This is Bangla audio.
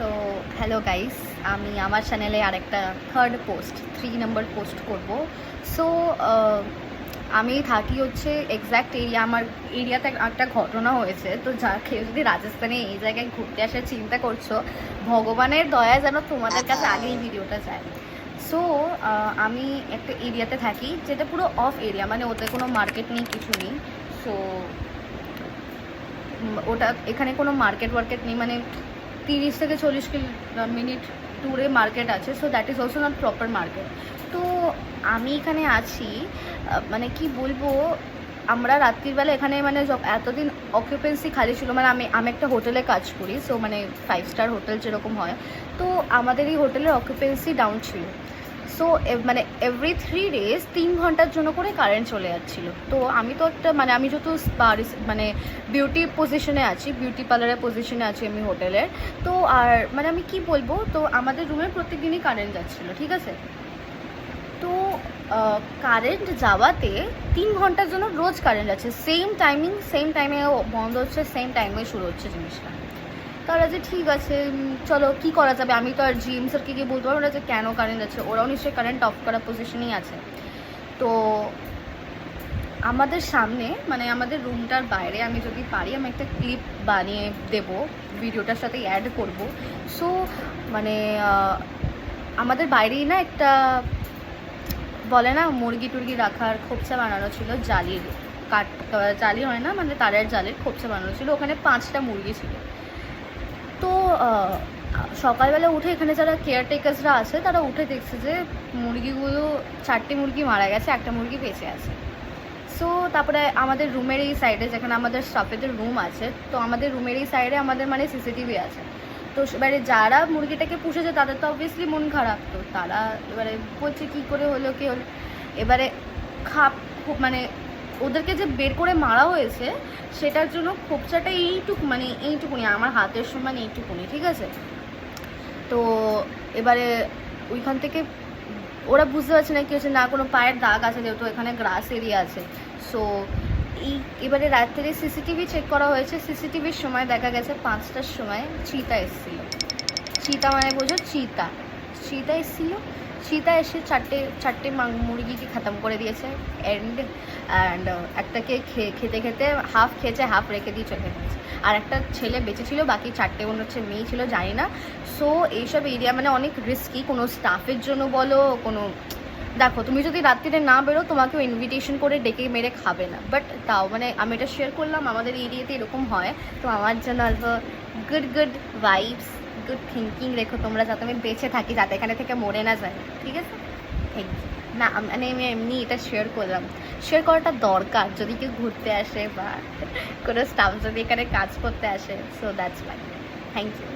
সো হ্যালো গাইস, আমি আমার চ্যানেলে আরেকটা থার্ড পোস্ট 3 নম্বর পোস্ট করব। সো আমি থাকি হচ্ছে এক্স্যাক্ট এরিয়া, আমার এরিয়াতে একটা ঘটনা হয়েছে। তো কেউ যদি রাজস্থানে এই জায়গায় ঘুরতে আসার চিন্তা করছো, ভগবানের দয়া যেন তোমাদের কাছে আগেই ভিডিওটা যায়। সো আমি একটা এরিয়াতে থাকি যেটা পুরো অফ এরিয়া, মানে ওতে কোনো মার্কেট নেই, কিছু নেই। সো ওটা এখানে কোনো মার্কেট নেই, মানে 30 থেকে 40 মিনিট দূরে মার্কেট আছে। So that is also not proper market. তো আমি এখানে আছি, মানে কি বলবো, আমরা রাত্রিবেলা এখানে মানে এতদিন অকুপেন্সি খালি ছিল, মানে আমি একটা হোটেলে কাজ করি। সো মানে 5 স্টার হোটেল যেরকম হয়, তো আমাদের এই হোটেলের অকুপেন্সি ডাউন ছিল। সো মানে এভরি 3 ডেজ 3 ঘন্টার জন্য করে কারেন্ট চলে যাচ্ছিলো। তো আমি তো একটা মানে আমি যেহেতু মানে বিউটি পজিশনে আছি, বিউটি পার্লারের পজিশনে আছি আমি হোটেলের। তো আর মানে আমি কি বলবো, তো আমাদের রুমে প্রত্যেক দিনই কারেন্ট যাচ্ছিলো, ঠিক আছে। তো কারেন্ট যাওয়াতে 3 ঘন্টার জন্য রোজ কারেন্ট যাচ্ছে, সেম টাইমে বন্ধ হচ্ছে, সেম টাইমে শুরু হচ্ছে জিনিসটা। তারা যে ঠিক আছে চলো কী করা যাবে, আমি তো আর জিএম স্যারকে গিয়ে বলতে পারবো না যে কেন কারেন্ট যাচ্ছে, ওরাও নিশ্চয়ই কারেন্ট অফ করার পজিশনেই আছে। তো আমাদের সামনে মানে আমাদের রুমটার বাইরে আমি যদি পারি আমি একটা ক্লিপ বানিয়ে দেব, ভিডিওটার সাথে অ্যাড করব। সো মানে আমাদের বাইরেই না একটা বলে না মুরগি টুরগি রাখার খোপচা বানানো ছিল, জালির জালি হয় না, মানে তারের জালের খোপচা বানানো ছিল, ওখানে 5টা মুরগি ছিল। তো সকালবেলা উঠে এখানে যারা কেয়ারটেকার্সরা আছে তারা উঠে দেখছে যে মুরগিগুলো 4টে মুরগি মারা গেছে, একটা মুরগি বেঁচে আছে। সো তারপরে আমাদের রুমের এই সাইডে, যেখানে আমাদের স্টাফেদের রুম আছে, তো আমাদের রুমের এই সাইডে আমাদের মানে সিসিটিভি আছে। তো এবারে যারা মুরগিটাকে পুষেছে তাদের তো অবভিয়াসলি মন খারাপ, তো তারা এবারে বলছে কী করে হলো কি হলো। এবারে মানে ওদেরকে যে বের করে মারা হয়েছে সেটার জন্য খোপচাটা এইটুকুনি আমার হাতের সমান, এইটুকুনি, ঠিক আছে। তো এবারে ওইখান থেকে ওরা বুঝতে পারছে না কি হচ্ছে, না কোনো পায়ের দাগ আছে, যেহেতু এখানে গ্রাস এরিয়া আছে। সো এবারে রাত্রে সিসিটিভি চেক করা হয়েছে, সিসিটিভির সময় দেখা গেছে 5টার সময় চিতা এসেছিল। চিতা মানে বোঝো, চিতা এসেছিলো। চিতা এসে চারটে মুরগিকে খতম করে দিয়েছে। অ্যান্ড একটাকে খেতে খেতে হাফ খেয়েছে, হাফ রেখে দিয়ে চলে গেছে। আর একটা ছেলে বেঁচে ছিল, বাকি 4টে মনে হচ্ছে মেয়ে ছিল, জানি না। সো এইসব এরিয়া মানে অনেক রিস্কি, কোনো স্টাফের জন্য বলো, কোনো দেখো তুমি যদি রাত্রিরে না বেরো তোমাকেও ইনভিটেশন করে ডেকে মেরে খাবে না, বাট তাও মানে আমি এটা শেয়ার করলাম, আমাদের এরিয়াতে এরকম হয়। তো আমার জন্য অল্প গুড ভাইবস, গুড থিঙ্কিং রেখো তোমরা, যাতে আমি বেঁচে থাকি, যাতে এখানে থেকে মরে না যায়, ঠিক আছে। Thank you. না মানে আমি এমনি এটা শেয়ার করলাম, শেয়ার করাটা দরকার যদি কেউ ঘুরতে আসে বা কোনো স্টাফ যদি এখানে কাজ করতে আসে। So that's why. Thank you.